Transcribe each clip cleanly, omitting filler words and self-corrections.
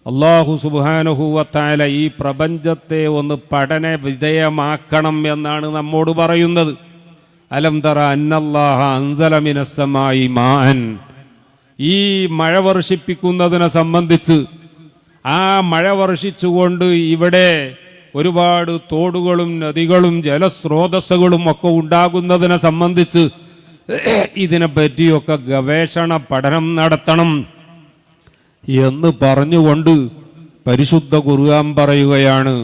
അല്ലാഹു സുബ്ഹാനഹു വ തആല ഈ പ്രപഞ്ചത്തെ ഒന്ന് പഠന വിധേയമാക്കണം എന്നാണ് നമ്മോട് പറയുന്നത്. അലം തറ അന്നല്ലാഹ അൻസല മിനസ് സമായി മാഅൻ. ഈ മഴ വർഷിപ്പിക്കുന്നതിനെ സംബന്ധിച്ച്, ആ മഴ വർഷിച്ചുകൊണ്ട് ഇവിടെ ഒരുപാട് തോടുകളും നദികളും ജലസ്രോതസ്സുകളും ഒക്കെ ഉണ്ടാകുന്നതിനെ സംബന്ധിച്ച് ഇതിനെപ്പറ്റിയൊക്കെ ഗവേഷണ പഠനം നടത്തണം എന്ന് പറഞ്ഞുകൊണ്ട് പരിശുദ്ധ ഖുർആൻ പറയുകയാണ്,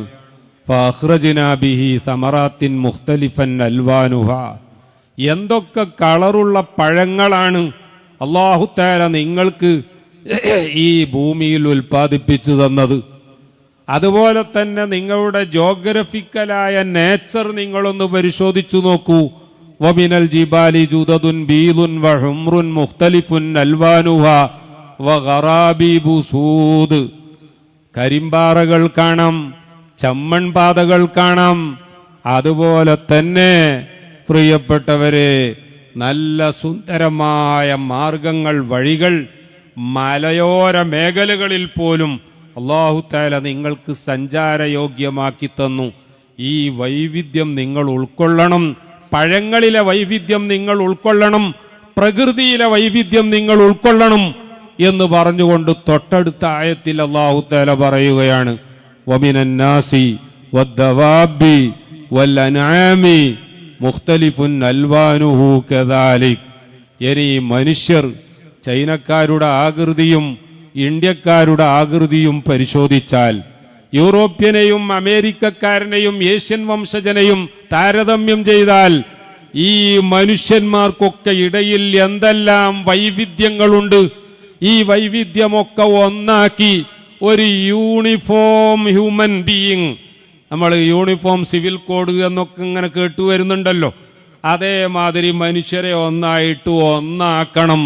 ഫഅഖ്റജ്നാ ബിഹി സമറാത്തിൻ മുഖ്തലിഫൻ അൽവാനുഹ. എന്തൊക്കെ കളറുള്ള പഴങ്ങളാണ് അല്ലാഹു തആല നിങ്ങൾക്ക് ഈ ഭൂമിയിൽ ഉൽപ്പാദിപ്പിച്ചു തന്നത്. അതുപോലെ തന്നെ നിങ്ങളുടെ ജോഗ്രഫിക്കലായ നേച്ചർ നിങ്ങളൊന്ന് പരിശോധിച്ചു നോക്കൂ. വമിനൽ ജിബാലി ജുദദുൻ ബീദുൻ വഹുംറുൻ മുഖ്തലിഫുൻ അൽവാനുഹ വഗറാബീബു സൂദ്. കരിമ്പാറകൾ കാണാം, ചമ്മൺപാതകൾ കാണാം. അതുപോലെ തന്നെ പ്രിയപ്പെട്ടവരെ, നല്ല സുന്ദരമായ മാർഗങ്ങൾ, വഴികൾ മലയോര മേഖലകളിൽ പോലും അല്ലാഹു തആല നിങ്ങൾക്ക് സഞ്ചാരയോഗ്യമാക്കി തന്നു. ഈ വൈവിധ്യം നിങ്ങൾ ഉൾക്കൊള്ളണം. പഴങ്ങളിലെ വൈവിധ്യം നിങ്ങൾ ഉൾക്കൊള്ളണം, പ്രകൃതിയിലെ വൈവിധ്യം നിങ്ങൾ ഉൾക്കൊള്ളണം എന്ന് പറഞ്ഞുകൊണ്ട് തൊട്ടടുത്ത ആയത്തിൽ അല്ലാഹു തആല പറയുകയാണ്, വമിനൻ നാസി വദ്ദവാബി വൽഅൻആമി മുഖ്തലിഫുൻ അൽവാനുഹു കദാലിക്. ഇനി മനുഷ്യർ ചൈനക്കാരുടെ ആകൃതിയും ഇന്ത്യക്കാരുടെ ആകൃതിയും പരിശോധിച്ചാൽ, യൂറോപ്യനെയും അമേരിക്കക്കാരനെയും ഏഷ്യൻ വംശജനെയും താരതമ്യം ചെയ്താൽ, ഈ മനുഷ്യന്മാർക്കൊക്കെ ഇടയിൽ എന്തെല്ലാം വൈവിധ്യങ്ങളുണ്ട്. ഈ വൈവിധ്യമൊക്കെ ഒന്നാക്കി ഒരു യൂണിഫോം ഹ്യൂമൻ ബീയിങ്, നമ്മൾ യൂണിഫോം സിവിൽ കോഡ് എന്നൊക്കെ ഇങ്ങനെ കേട്ടുവരുന്നുണ്ടല്ലോ, അതേമാതിരി മനുഷ്യരെ ഒന്നായിട്ട് ഒന്നാക്കണം.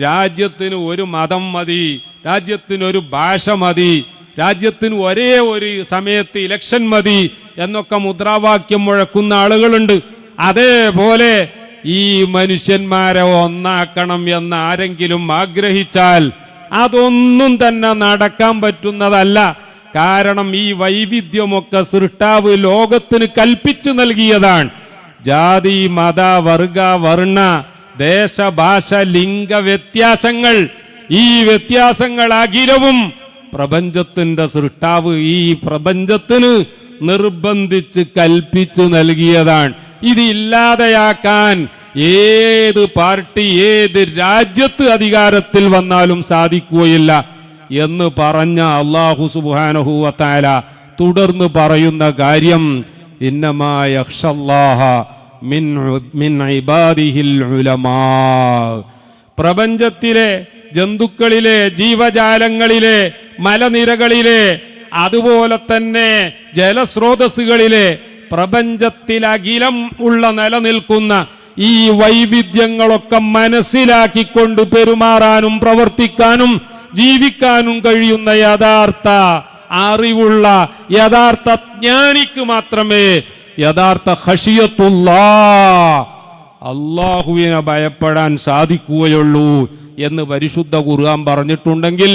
രാജ്യത്തിന് ഒരു മതം മതി, രാജ്യത്തിനൊരു ഭാഷ മതി, രാജ്യത്തിന് ഒരേ ഒരു സമയത്ത് ഇലക്ഷൻ മതി എന്നൊക്കെ മുദ്രാവാക്യം മുഴക്കുന്ന ആളുകളുണ്ട്. അതേപോലെ ഈ മനുഷ്യന്മാരെ ഒന്നാക്കണം എന്ന് ആരെങ്കിലും ആഗ്രഹിച്ചാൽ അതൊന്നും തന്നെ നടക്കാൻ പറ്റുന്നതല്ല. കാരണം ഈ വൈവിധ്യമൊക്കെ സൃഷ്ടാവ് ലോകത്തിന് കൽപ്പിച്ചു നൽകിയതാണ്. ജാതി, മത, വർഗ, വർണ്ണ, ദേശ, ഭാഷ, ലിംഗ വ്യത്യാസങ്ങൾ, ഈ വ്യത്യാസങ്ങൾ അഖിലവും പ്രപഞ്ചത്തിന്റെ സൃഷ്ടാവ് ഈ പ്രപഞ്ചത്തിന് നിർബന്ധിച്ച് കൽപ്പിച്ചു നൽകിയതാണ്. ഇത് ഇല്ലാതെയാക്കാൻ ഏത് പാർട്ടി, ഏത് രാജ്യത്ത് അധികാരത്തിൽ വന്നാലും സാധിക്കുകയില്ല എന്ന് പറഞ്ഞ അല്ലാഹു സുബ്ഹാനഹു വ തആല തുടർന്ന് പറയുന്ന കാര്യം, ഇന്നമാ യഖ്ഷല്ലാഹ മിൻ ഇബാദിഹിൽ ഉലമാ. പ്രപഞ്ചത്തിലെ ജന്തുക്കളിലെ, ജീവജാലങ്ങളിലെ, മലനിരകളിലെ, അതുപോലെ തന്നെ ജലസ്രോതസ്സുകളിലെ, പ്രപഞ്ചത്തിലഖിലം ഉള്ള നിലനിൽക്കുന്ന ഈ വൈവിധ്യങ്ങളൊക്കെ മനസ്സിലാക്കിക്കൊണ്ട് പെരുമാറാനും പ്രവർത്തിക്കാനും ജീവിക്കാനും കഴിയുന്ന യഥാർത്ഥ അറിവുള്ള യഥാർത്ഥ ജ്ഞാനിക്ക് മാത്രമേ യഥാർത്ഥ ഖശിയത്തുല്ലാഹ്, അല്ലാഹുവിനെ ഭയപ്പെടാൻ സാധിക്കുകയുള്ളൂ എന്ന് പരിശുദ്ധ ഖുർആൻ പറഞ്ഞിട്ടുണ്ടെങ്കിൽ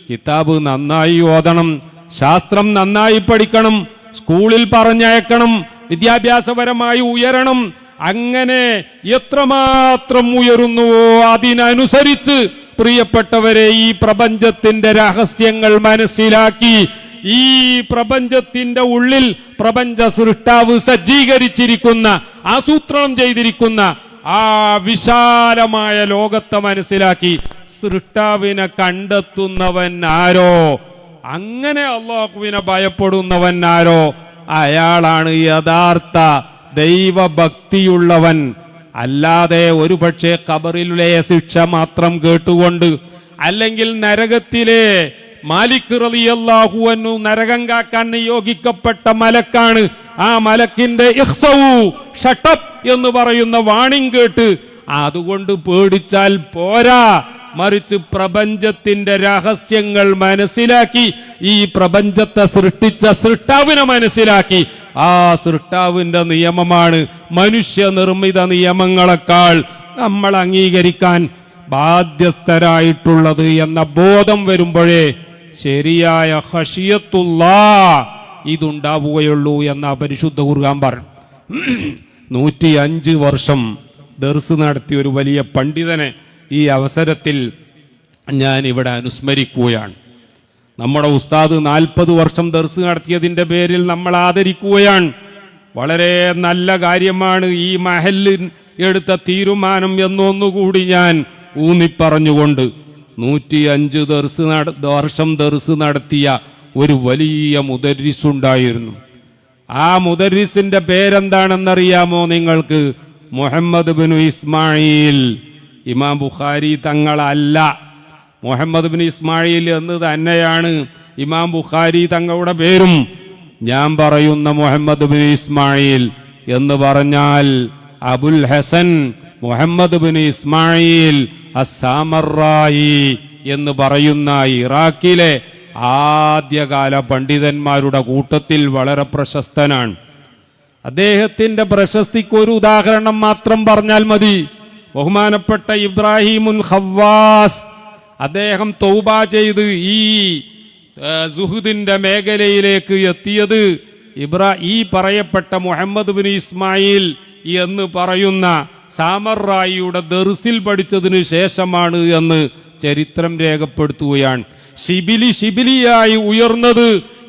കിതാബ് നന്നായി ഓതണം, ശാസ്ത്രം നന്നായി പഠിക്കണം, സ്കൂളിൽ പറഞ്ഞയക്കണം, വിദ്യാഭ്യാസപരമായി ഉയരണം. അങ്ങനെ എത്രമാത്രം ഉയരുന്നുവോ അതിനനുസരിച്ച് പ്രിയപ്പെട്ടവരെ ഈ പ്രപഞ്ചത്തിന്റെ രഹസ്യങ്ങൾ മനസ്സിലാക്കി, ഈ പ്രപഞ്ചത്തിന്റെ ഉള്ളിൽ പ്രപഞ്ച സൃഷ്ടാവ് സജ്ജീകരിച്ചിരിക്കുന്ന, ആസൂത്രണം ചെയ്തിരിക്കുന്ന ആ വിശാലമായ ലോകത്തെ മനസ്സിലാക്കി സൃഷ്ടാവിനെ കണ്ടെത്തുന്നവൻ ആരോ, അങ്ങനെ അല്ലാഹുവിനെ ഭയപ്പെടുന്നവൻ ആരോ, അയാളാണ് യഥാർത്ഥ ദൈവഭക്തിയുള്ളവൻ. അല്ലാതെ ഒരു പക്ഷേ ഖബറിലെ ശിക്ഷ മാത്രം കേട്ടുകൊണ്ട്, അല്ലെങ്കിൽ നരകത്തിലെ മാലിക് റളിയല്ലാഹു അൻഹു നരകം കാക്കാൻ നിയോഗിക്കപ്പെട്ട മലക്കാണ്, ആ മലക്കിന്റെ ഇഖ്സൗ, ഷട്ടപ്പ് എന്ന് പറയുന്ന വാണിംഗ് കേട്ട് അതുകൊണ്ട് പേടിച്ചാൽ പോരാ, മറിച്ച് പ്രപഞ്ചത്തിന്റെ രഹസ്യങ്ങൾ മനസ്സിലാക്കി, ഈ പ്രപഞ്ചത്തെ സൃഷ്ടിച്ച സൃഷ്ടാവിനെ മനസ്സിലാക്കി, ആ സൃഷ്ടാവിന്റെ നിയമമാണ് മനുഷ്യ നിർമ്മിത നിയമങ്ങളെക്കാൾ നമ്മൾ അംഗീകരിക്കാൻ ബാധ്യസ്ഥരായിട്ടുള്ളത് എന്ന ബോധം വരുമ്പോഴേ ശരിയായ ഖശിയത്തുല്ലാഹ് ഇതുണ്ടാവുകയുള്ളൂ എന്ന പരിശുദ്ധ ഖുർആൻ പറഞ്ഞു. 105 വർഷം ദർസ് നടത്തിയ ഒരു വലിയ പണ്ഡിതനെ ഈ അവസരത്തിൽ ഞാൻ ഇവിടെ അനുസ്മരിക്കുകയാണ്. നമ്മുടെ ഉസ്താദ് 40 വർഷം ദർസ് നടത്തിയതിൻ്റെ പേരിൽ നമ്മൾ ആദരിക്കുകയാണ്. വളരെ നല്ല കാര്യമാണ് ഈ മഹല്ലിൽ എടുത്ത തീരുമാനം എന്നൊന്നുകൂടി ഞാൻ ഊന്നിപ്പറഞ്ഞുകൊണ്ട് 105 വർഷം ദർസ് നടത്തിയ ഒരു വലിയ മുദരിസുണ്ടായിരുന്നു. ആ മുദരിസിന്റെ പേരെന്താണെന്നറിയാമോ നിങ്ങൾക്ക്? മുഹമ്മദ് ബിൻ ഇസ്മായിൽ. ഇമാം ബുഖാരി തങ്ങളല്ല, മുഹമ്മദ് ബിൻ ഇസ്മായിൽ എന്ന് തന്നെയാണ് ഇമാം ബുഖാരി തങ്ങളുടെ പേരും. ഞാൻ പറയുന്ന മുഹമ്മദ് ബിൻ ഇസ്മായിൽ എന്ന് പറഞ്ഞാൽ അബുൽ ഹസൻ മുഹമ്മദ് ബിൻ ഇസ്മായിൽ അസ്സാമറായി എന്ന് പറയുന്ന ഇറാഖിലെ ആദ്യകാല പണ്ഡിതന്മാരുടെ കൂട്ടത്തിൽ വളരെ പ്രശസ്തനാണ്. അദ്ദേഹത്തിന്റെ പ്രശസ്തിക്ക് ഒരു ഉദാഹരണം മാത്രം പറഞ്ഞാൽ മതി. ബഹുമാനപ്പെട്ട ഇബ്രാഹിമുൻ ഖവ്വാസ് അദ്ദേഹം തൗബ ചെയ്ത് ഈ സുഹുദിന്റെ മേഖലയിലേക്ക് എത്തിയത് ഈ പറയപ്പെട്ട മുഹമ്മദ് ബിൻ ഇസ്മായിൽ എന്ന് പറയുന്ന സാമറായിയുടെ ദർസിൽ പഠിച്ചതിന് ശേഷമാണ് എന്ന് ചരിത്രം രേഖപ്പെടുത്തുകയാണ്. ശിബിലിയായി ഉയർന്നത്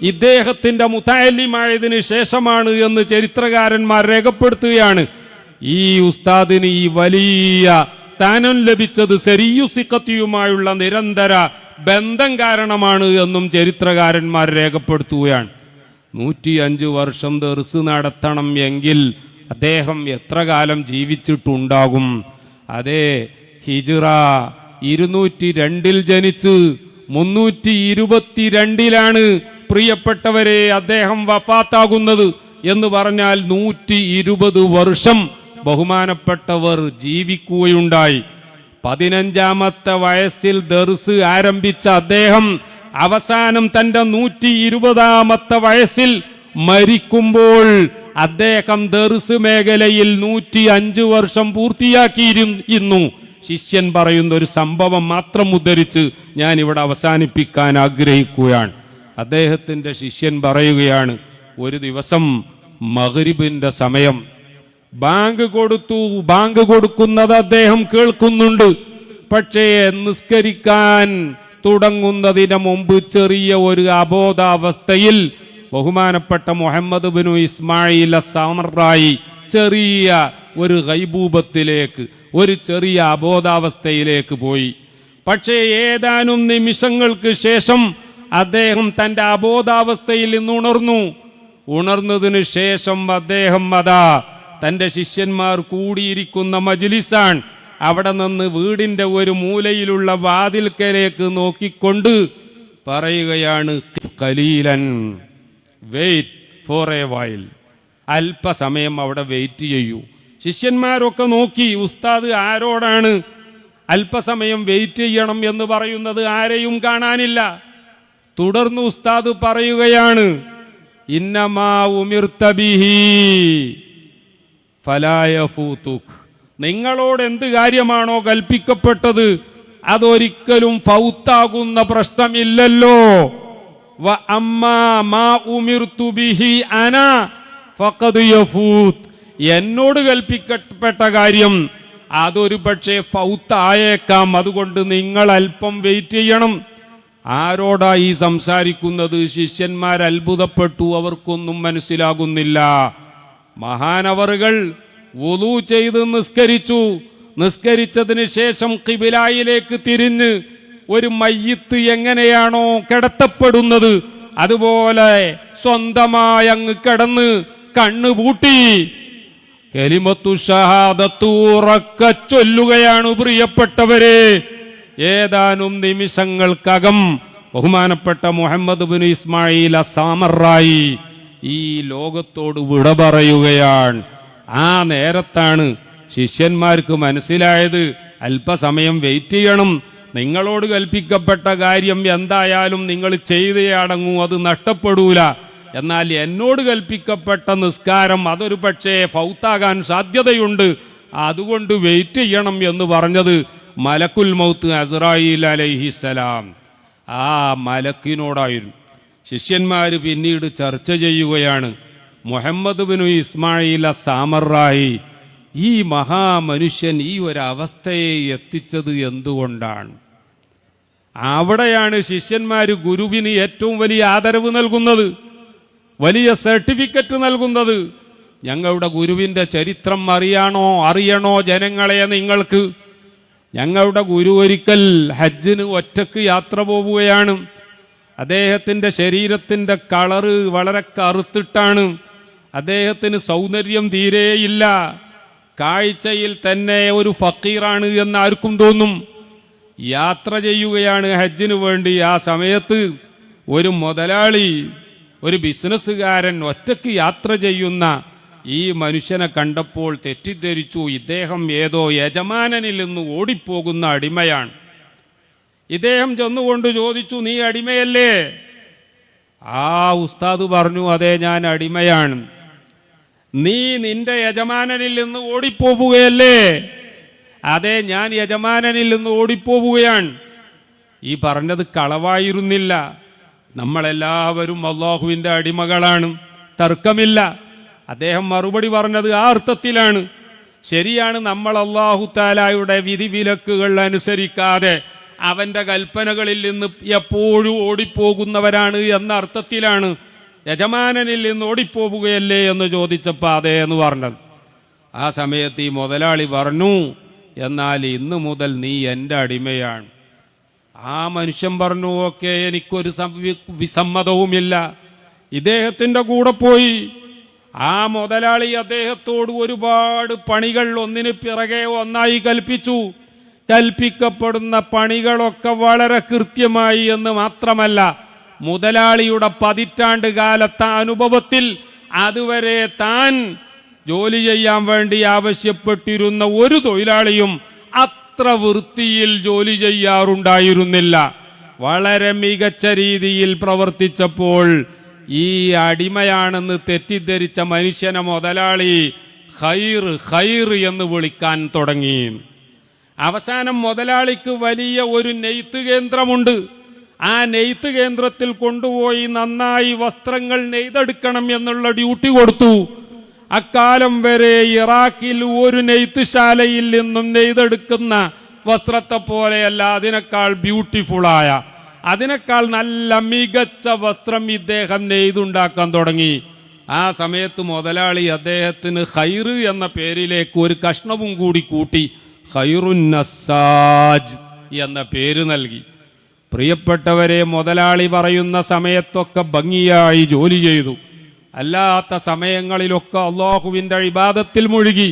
ഇദ്ദേഹത്തിന്റെ മുതഅല്ലിമായതിനു ശേഷമാണ് എന്ന് ചരിത്രകാരന്മാർ രേഖപ്പെടുത്തുകയാണ്. ഈ ഉസ്താദിന് ഈ വലിയ സ്ഥാനം ലഭിച്ചത് സരിയുസിഖത്തിയുമായുള്ള നിരന്തര ബന്ധം കാരണമാണ് എന്നും ചരിത്രകാരന്മാർ രേഖപ്പെടുത്തുകയാണ്. 105 വർഷം ദർസ് നടത്തണം എങ്കിൽ അദ്ദേഹം എത്ര കാലം ജീവിച്ചിട്ടുണ്ടാകും? അതെ, ഹിജ്റ 202 ജനിച്ച് 322 പ്രിയപ്പെട്ടവരെ അദ്ദേഹം വഫാത്താകുന്നത് എന്ന് പറഞ്ഞാൽ 120 വർഷം ബഹുമാനപ്പെട്ടവർ ജീവിക്കുകയുണ്ടായി. 15ാമത്തെ വയസ്സിൽ ദർസ് ആരംഭിച്ച അദ്ദേഹം അവസാനം തന്റെ 120ാമത്തെ വയസ്സിൽ മരിക്കുമ്പോൾ അദ്ദേഹം ദർസ് മേഖലയിൽ 105 വർഷം പൂർത്തിയാക്കിയിരുന്നു. ശിഷ്യൻ പറയുന്ന ഒരു സംഭവം മാത്രം ഉദ്ധരിച്ച് ഞാൻ ഇവിടെ അവസാനിപ്പിക്കാൻ ആഗ്രഹിക്കുകയാണ്. അദ്ദേഹത്തിന്റെ ശിഷ്യൻ പറയുകയാണ്, ഒരു ദിവസം മഗ്രിബിന്റെ സമയം ബാങ്ക് കൊടുത്തു. ബാങ്ക് കൊടുക്കുന്നത് അദ്ദേഹം കേൾക്കുന്നുണ്ട്. പക്ഷേ നിസ്കരിക്കാൻ തുടങ്ങുന്നതിന് മുമ്പ് ചെറിയ ഒരു അബോധാവസ്ഥയിൽ ബഹുമാനപ്പെട്ട മുഹമ്മദ് ബിൻ ഇസ്മായിൽ അസ്സാമറായി ചെറിയ ഒരു ഗൈബൂബത്തിലേക്ക്, ഒരു ചെറിയ അബോധാവസ്ഥയിലേക്ക് പോയി. പക്ഷേ ഏതാനും നിമിഷങ്ങൾക്ക് ശേഷം അദ്ദേഹം തന്റെ അബോധാവസ്ഥയിൽ നിന്ന് ഉണർന്നു. ഉണർന്നതിന് ശേഷം അദ്ദേഹം അതാ തന്റെ ശിഷ്യന്മാർ കൂടിയിരിക്കുന്ന മജ്ലിസാണ്. അവിടെ നിന്ന് വീടിന്റെ ഒരു മൂലയിലുള്ള വാതിൽക്കലേക്ക് നോക്കിക്കൊണ്ട് പറയുകയാണ്, ഖലീലൻ, വെയിറ്റ് ഫോർ എ വൈൽ, അല്പസമയം അവിടെ വെയിറ്റ് ചെയ്യൂ. ശിഷ്യന്മാരൊക്കെ നോക്കി, ഉസ്താദ് ആരോടാണ് അല്പസമയം വെയിറ്റ് ചെയ്യണം എന്ന് പറയുന്നത്? ആരെയും കാണാനില്ല. തുടർന്ന് ഉസ്താദ് പറയുകയാണ്, ഇന്നമാ ഉമിർത ബിഹി ഫലാ യഫൂതുക്, നിങ്ങളോട് എന്ത് കാര്യമാണോ കൽപ്പിക്കപ്പെട്ടത് അതൊരിക്കലും ഫൗത്താകുന്ന പ്രശ്നമില്ലല്ലോ. വ അമ്മാ മാ ഉമിർതു ബിഹി അനാ ഫഖദ് യഫൂത്, എന്നോട് കൽപ്പിക്കപ്പെട്ട കാര്യം അതൊരു പക്ഷേ ഫൗത്തായേക്കാം. അതുകൊണ്ട് നിങ്ങൾ അല്പം വെയിറ്റ് ചെയ്യണം. ആരോടാ ഈ സംസാരിക്കുന്നത്? ശിഷ്യന്മാർ അത്ഭുതപ്പെട്ടു, അവർക്കൊന്നും മനസ്സിലാകുന്നില്ല. മഹാനവറുകൾ വുളു ചെയ്ത് നിസ്കരിച്ചു. നിസ്കരിച്ചതിന് ശേഷം ഖിബിലയിലേക്ക് തിരിഞ്ഞ് ഒരു മയ്യിത്ത് എങ്ങനെയാണോ കിടത്തപ്പെടുന്നത് അതുപോലെ സ്വന്തമായി അങ്ങ് കിടന്ന് കണ്ണുപൂട്ടി കലിമത്തു ഷഹാദത്തു ഉറക്കെ ചൊല്ലുകയാണ്. പ്രിയപ്പെട്ടവരെ, ഏതാനും നിമിഷങ്ങൾക്കകം ബഹുമാനപ്പെട്ട മുഹമ്മദ് ബിൻ ഇസ്മായിൽ അസ്സാമറായി ഈ ലോകത്തോട് വിട പറയുകയാണ്. ആ നേരത്താണ് ശിഷ്യന്മാർക്ക് മനസ്സിലായത്, അല്പസമയം വെയിറ്റ് ചെയ്യണം. നിങ്ങളോട് കൽപ്പിക്കപ്പെട്ട കാര്യം എന്തായാലും നിങ്ങൾ ചെയ്തേ അടങ്ങൂ, അത് നഷ്ടപ്പെടൂല. എന്നാൽ എന്നോട് കൽപ്പിക്കപ്പെട്ട നിസ്കാരം അതൊരു പക്ഷേ ഫൗത്താകാൻ സാധ്യതയുണ്ട്, അതുകൊണ്ട് വെയിറ്റ് ചെയ്യണം എന്ന് പറഞ്ഞത് മലക്കുൽ മൗത്ത് അസ്രായീൽ അലൈഹിസ്സലാം. ആ മലക്കിനോടായിരുന്നു. ശിഷ്യന്മാർ പിന്നീട് ചർച്ച ചെയ്യുകയാണ്, മുഹമ്മദ് ബിനു ഇസ്മായിൽ സാമറായി ഈ മഹാമനുഷ്യൻ ഈ ഒരവസ്ഥയെ എത്തിച്ചത് എന്തുകൊണ്ടാണ്? അവിടെയാണ് ശിഷ്യന്മാർ ഗുരുവിന് ഏറ്റവും വലിയ ആദരവ് നൽകുന്നത്, വലിയ സർട്ടിഫിക്കറ്റ് നൽകുന്നത്. ഞങ്ങളുടെ ഗുരുവിൻ്റെ ചരിത്രം അറിയണോ ജനങ്ങളെ നിങ്ങൾക്ക്? ഞങ്ങളുടെ ഗുരു ഒരിക്കൽ ഹജ്ജിന് ഒറ്റക്ക് യാത്ര പോവുകയാണ്. അദ്ദേഹത്തിൻ്റെ ശരീരത്തിൻ്റെ കളറ് വളരെ കറുത്തിട്ടാണ്. അദ്ദേഹത്തിന് സൗന്ദര്യം തീരെയില്ല. കാഴ്ചയിൽ തന്നെ ഒരു ഫക്കീറാണ് എന്ന് ആർക്കും തോന്നും. യാത്ര ചെയ്യുകയാണ് ഹജ്ജിന് വേണ്ടി. ആ സമയത്ത് ഒരു മുതലാളി, ഒരു ബിസിനസ്സുകാരൻ ഒറ്റയ്ക്ക് യാത്ര ചെയ്യുന്ന ഈ മനുഷ്യനെ കണ്ടപ്പോൾ തെറ്റിദ്ധരിച്ചു, ഇദ്ദേഹം ഏതോ യജമാനനിൽ നിന്ന് ഓടിപ്പോകുന്ന അടിമയാണ്. ഇദ്ദേഹം ചെന്നുകൊണ്ട് ചോദിച്ചു, നീ അടിമയല്ലേ? ആ ഉസ്താദ് പറഞ്ഞു, അതെ ഞാൻ അടിമയാണ്. നീ നിന്റെ യജമാനനിൽ നിന്ന് ഓടിപ്പോവുകയല്ലേ? അതെ ഞാൻ യജമാനനിൽ നിന്ന് ഓടിപ്പോവുകയാണ്. ഈ പറഞ്ഞത് കളവായിരുന്നില്ല. നമ്മളെല്ലാവരും അള്ളാഹുവിൻ്റെ അടിമകളാണ്, തർക്കമില്ല. അദ്ദേഹം മറുപടി പറഞ്ഞത് ആ അർത്ഥത്തിലാണ്. ശരിയാണ്, നമ്മൾ അല്ലാഹു തആലയുടെ വിധിവിലക്കുകൾ അനുസരിക്കാതെ അവൻ്റെ കൽപ്പനകളിൽ നിന്ന് എപ്പോഴും ഓടിപ്പോകുന്നവരാണ് എന്ന അർത്ഥത്തിലാണ്. യജമാനനിൽ നിന്ന് ഓടിപ്പോവുകയല്ലേ എന്ന് ചോദിച്ചപ്പോൾ അതേ എന്ന് പറഞ്ഞത്. ആ സമയത്ത് ഈ മുതലാളി പറഞ്ഞു, എന്നാൽ ഇന്നു മുതൽ നീ എൻ്റെ അടിമയാണ്. ആ മനുഷ്യൻ പറഞ്ഞു, ഓക്കെ, എനിക്കൊരു വിസമ്മതവുമില്ല. ഇദ്ദേഹത്തിൻ്റെ കൂടെ പോയി. ആ മുതലാളി അദ്ദേഹത്തോട് ഒരുപാട് പണികൾ ഒന്നിന് പിറകെ ഒന്നായി കൽപ്പിച്ചു. കൽപ്പിക്കപ്പെടുന്ന പണികളൊക്കെ വളരെ കൃത്യമായി എന്ന് മാത്രമല്ല, മുതലാളിയുടെ 10 കാലത്തെ അനുഭവത്തിൽ അതുവരെ താൻ ജോലി ചെയ്യാൻ വേണ്ടി ആവശ്യപ്പെട്ടിരുന്ന ഒരു തൊഴിലാളിയും അത്ര വൃത്തിയിൽ ജോലി ചെയ്യാറുണ്ടായിരുന്നില്ല. വളരെ മികച്ച രീതിയിൽ പ്രവർത്തിച്ചപ്പോൾ ഈ അടിമയാണെന്ന് തെറ്റിദ്ധരിച്ച മനുഷ്യനെ മുതലാളി ഖൈർ എന്ന് വിളിക്കാൻ തുടങ്ങി. അവസാനം മുതലാളിക്ക് വലിയ ഒരു നെയ്ത്ത് കേന്ദ്രമുണ്ട്. ആ നെയ്ത്ത് കേന്ദ്രത്തിൽ കൊണ്ടുപോയി നന്നായി വസ്ത്രങ്ങൾ നെയ്തെടുക്കണം എന്നുള്ള ഡ്യൂട്ടി കൊടുത്തു. അക്കാലം വരെ ഇറാഖിൽ ഒരു നെയ്ത്ത് ശാലയിൽ നിന്നും നെയ്തെടുക്കുന്ന വസ്ത്രത്തെ പോലെയല്ല, അതിനേക്കാൾ ബ്യൂട്ടിഫുള്ളായ, അതിനേക്കാൾ നല്ല മികച്ച വസ്ത്രം ഇദ്ദേഹം നെയ്തുണ്ടാക്കാൻ തുടങ്ങി. ആ സമയത്ത് മുതലാളി അദ്ദേഹത്തിന് ഖൈർ എന്ന പേരിലേക്ക് ഒരു കഷ്ണവും കൂടി കൂട്ടി ഖൈറുൻ നസ്സാജ് എന്ന പേര് നൽകി. പ്രിയപ്പെട്ടവരെ, മുതലാളി പറയുന്ന സമയത്തൊക്കെ ഭംഗിയായി ജോലി ചെയ്തു. അല്ലാത്ത സമയങ്ങളിലൊക്കെ അള്ളാഹുവിൻ്റെ ഇബാദത്തിൽ മുഴുകി.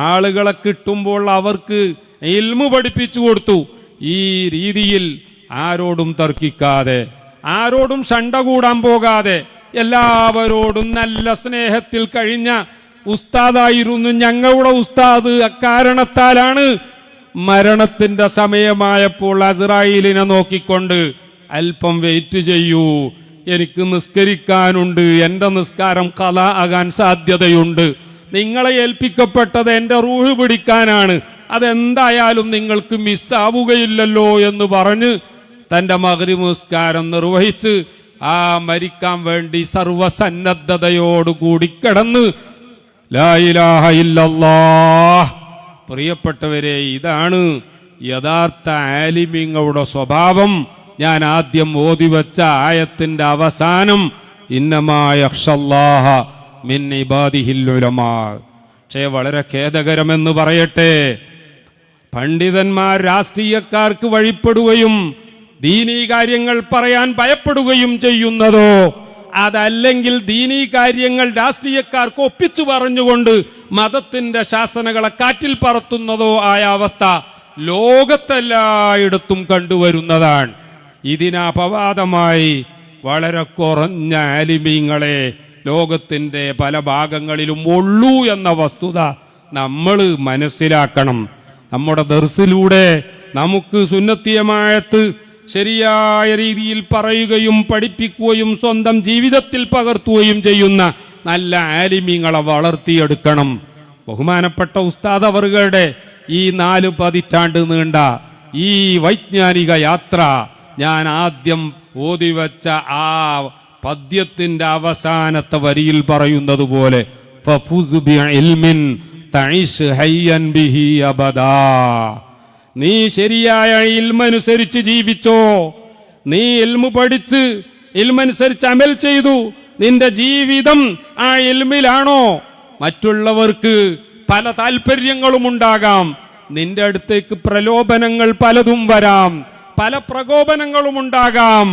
ആളുകളെ കിട്ടുമ്പോൾ അവർക്ക് ഇൽമു പഠിപ്പിച്ചു കൊടുത്തു. ഈ രീതിയിൽ ആരോടും തർക്കിക്കാതെ, ആരോടും ശണ്ട കൂടാൻ പോകാതെ, എല്ലാവരോടും നല്ല സ്നേഹത്തിൽ കഴിഞ്ഞ ഉസ്താദായിരുന്നു ഞങ്ങളുടെ ഉസ്താദ്. അക്കാരണത്താലാണ് മരണത്തിന്റെ സമയമായപ്പോൾ അസ്രായീലിനെ നോക്കിക്കൊണ്ട്, അല്പം വെയിറ്റ് ചെയ്യൂ, എനിക്ക് നിസ്കരിക്കാനുണ്ട്, എൻ്റെ നിസ്കാരം ഖളാ ആകാൻ സാധ്യതയുണ്ട്, നിങ്ങളെ ഏൽപ്പിക്കപ്പെട്ടത് എൻ്റെ റൂഹ് പിടിക്കാനാണ്, അതെന്തായാലും നിങ്ങൾക്ക് മിസ്സാവുകയില്ലല്ലോ എന്ന് പറഞ്ഞ് തൻ്റെ മഗ്രിബ് നിസ്കാരം നിർവഹിച്ച് ആ മരിക്കാൻ വേണ്ടി സർവസന്നദ്ധതയോടുകൂടി കിടന്ന് ലാ ഇലാഹ ഇല്ലല്ലാഹ്. പ്രിയപ്പെട്ടവരെ, ഇതാണ് യഥാർത്ഥ ആലിമീങ്ങളുടെ സ്വഭാവം. ഞാൻ ആദ്യം ഓതിവെച്ച ആയത്തിന്റെ അവസാനം ഇന്നമാ യഖ്ഷല്ലാഹ മിൻ ഇബാദിഹിൽ ഉലമാ. പക്ഷേ വളരെ ഖേദകരമെന്ന് പറയട്ടെ, പണ്ഡിതന്മാർ രാഷ്ട്രീയക്കാർക്ക് വഴിപ്പെടുകയും ദീനീ കാര്യങ്ങൾ പറയാൻ ഭയപ്പെടുകയും ചെയ്യുന്നതോ, അതല്ലെങ്കിൽ ദീനീ കാര്യങ്ങൾ രാഷ്ട്രീയക്കാർക്ക് ഒപ്പിച്ചു പറഞ്ഞുകൊണ്ട് മതത്തിന്റെ ശാസനകളെ കാറ്റിൽ പറത്തുന്നതോ ആയ അവസ്ഥ ലോകത്തെല്ലായിടത്തും കണ്ടുവരുന്നതാണ്. ഇതിനപവാദമായി വളരെ കുറഞ്ഞ ആലിമീങ്ങളെ ലോകത്തിന്റെ പല ഭാഗങ്ങളിലും ഉള്ളൂ എന്ന വസ്തുത നമ്മൾ മനസ്സിലാക്കണം. നമ്മുടെ ദർസിലൂടെ നമുക്ക് സുന്നത്തിയമായത്ത് ശരിയായ രീതിയിൽ പറയുകയും പഠിപ്പിക്കുകയും സ്വന്തം ജീവിതത്തിൽ പകർത്തുകയും ചെയ്യുന്ന നല്ല ആലിമീങ്ങളെ വളർത്തിയെടുക്കണം. ബഹുമാനപ്പെട്ട ഉസ്താദ് അവറുകളുടെ ഈ 4 പതിറ്റാണ്ട് നീണ്ട ഈ വൈജ്ഞാനിക യാത്ര ഞാൻ ആദ്യം ഓതിവെച്ച ആ പദ്യത്തിന്റെ അവസാനത്തെ വരിയിൽ പറയുന്നത് പോലെ ഫഫുസ് ബിഇൽമിൻ തഈശ് ഹയ്യൻ ബിഹി അബദാ. നീ ശരിയായ ഇൽമനുസരിച്ച് ജീവിച്ചോ, നീ ഇൽമു പഠിച്ച് ഇൽമനുസരിച്ച് അമൽ ചെയ്തു, നിന്റെ ജീവിതം ആ ഇൽമിലാണോ? മറ്റുള്ളവർക്ക് പല താല്പര്യങ്ങളും ഉണ്ടാകാം, നിന്റെ അടുത്തേക്ക് പ്രലോഭനങ്ങൾ പലതും വരാം, പല പ്രകോപനങ്ങളും ഉണ്ടാകാം.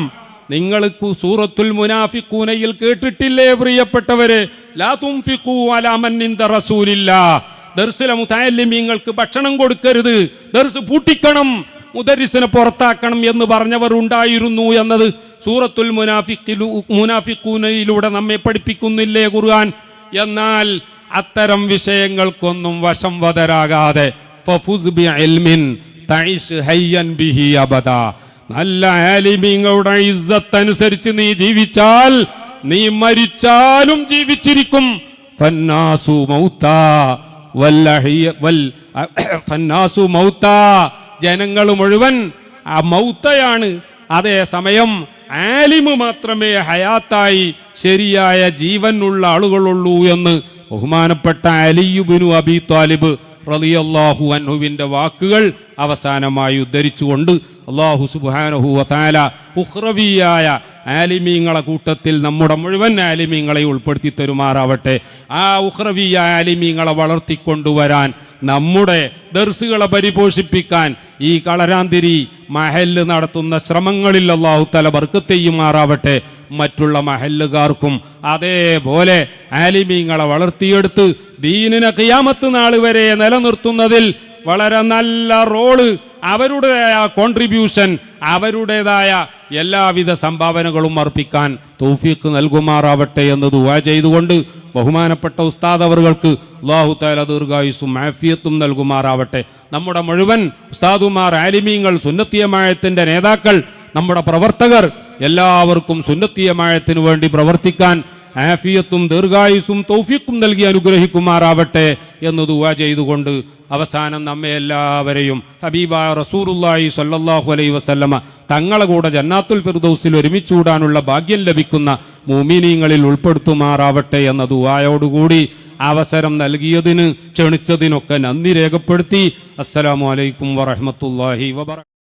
നിങ്ങൾക്ക് സൂറത്തുൽ മുനാഫിഖൂനയിൽ കേട്ടിട്ടില്ലേ പ്രിയപ്പെട്ടവരെ, ലാ തുൻഫിഖൂ അലാ മൻ ഇൻദ റസൂലില്ലാ, ദർസിലെ മുതഅല്ലിമീങ്ങൾക്ക് ഭക്ഷണം കൊടുക്കരുത്, ദർസ് പൂട്ടിക്കണം, മുദരിസിനെ പുറത്താക്കണം എന്ന് പറഞ്ഞവർ ഉണ്ടായിരുന്നു എന്നത് സൂറത്തുൽ മുനാഫിഖൂനയിലൂടെ നമ്മെ പഠിപ്പിക്കുന്നില്ലേ ഖുർആൻ? എന്നാൽ അത്തരം വിഷയങ്ങൾക്കൊന്നും വശം വദരാകാതെ ഫഫുസ് ബിഇൽമിൻ തഈശ് ഹയ്യൻ ബിഹി അബദാ, നല്ല ആലിമീങ്ങളുടെ ഇസ്സത്ത് അനുസരിച്ച് നീ ജീവിച്ചാൽ നീ മരിച്ചാലും ജീവിച്ചിരിക്കും. ഫന്നാസു മൗതാ ഫന്നാസു മൗതാ, ജനങ്ങൾ മുഴുവൻ ആ മൗത്തയാണ്. അതേ സമയം ആലിമ് മാത്രമേ ഹയാത്തായി ശരിയായ ജീവനുള്ള ആളുകളുള്ളൂ എന്ന് ബഹുമാനപ്പെട്ട അലി ഇബ്നു അബീ ത്വാലിബ് റളിയല്ലാഹു അൻഹുവിന്റെ വാക്കുകൾ അവസാനമായി ഉദ്ധരിച്ചുകൊണ്ട് അല്ലാഹു സുബ്ഹാനഹു വ തആല ഉഖ്റവിയായ ആലിമീങ്ങളെ കൂട്ടത്തിൽ നമ്മുടെ മുഴുവൻ ആലിമീങ്ങളെ ഉൾപ്പെടുത്തി തരുമാറാവട്ടെ. ആ ഉഖ്റവിയായ ആലിമീങ്ങളെ വളർത്തിക്കൊണ്ടുവരാൻ, നമ്മുടെ ദർസുകളെ പരിപോഷിപ്പിക്കാൻ ഈ കളരാന്തിരി മഹല്ല് നടത്തുന്ന ശ്രമങ്ങളിൽ അല്ലാഹു തആല ബർക്കത്ത് ചെയ്യുമാറാവട്ടെ. മറ്റുള്ള മഹല്ലുകാർക്കും അതേപോലെ ആലിമീങ്ങളെ വളർത്തിയെടുത്ത് ദീനിനെ ഖിയാമത്ത് നാൾ വരെ നിലനിർത്തുന്നതിൽ വളരെ നല്ല റോള്, അവരുടേതായ കോൺട്രിബ്യൂഷൻ, അവരുടേതായ എല്ലാവിധ സംഭാവനകളും അർപ്പിക്കാൻ തൗഫീഖ് നൽകുമാറാവട്ടെ എന്ന് ദുആ ചെയ്തുകൊണ്ട് ബഹുമാനപ്പെട്ട ഉസ്താദ് അവർക്ക് അല്ലാഹു തആല ദീർഘായുസ്സും ആഫിയത്തും നൽകുമാറാവട്ടെ. നമ്മുടെ മുഴുവൻ ഉസ്താദുമാർ, ആലിമീങ്ങൾ, സുന്നത്തി ജമാഅത്തിന്റെ നേതാക്കൾ, നമ്മുടെ പ്രവർത്തകർ എല്ലാവർക്കും സുന്നത്തി ജമാഅത്തിന് വേണ്ടി പ്രവർത്തിക്കാൻ ആഫിയത്തും ദീർഘായുസ്സും തൗഫീഖും നൽകി അനുഗ്രഹിക്കുമാറാവട്ടെ എന്ന് ദുആ ചെയ്തുകൊണ്ട് അവസാനം നമ്മെ എല്ലാവരെയും ഹബീബായ റസൂലുള്ളാഹി സ്വല്ലല്ലാഹു അലൈഹി വസല്ലമ തങ്ങളെ കൂടെ ജന്നാത്തുൽ ഫിർദൗസിൽ ഒരുമിച്ചൂടാനുള്ള ഭാഗ്യം ലഭിക്കുന്ന മുഅ്മിനീങ്ങളിൽ ഉൾപ്പെടുത്തുമാറാവട്ടെ എന്ന ദുആയോടുകൂടി അവസരം നൽകിയതിന്, ക്ഷണിച്ചതിനൊക്കെ നന്ദി രേഖപ്പെടുത്തി. അസ്സലാമു അലൈക്കും വറഹ്മത്തുള്ളാഹി വബറകാതുഹു.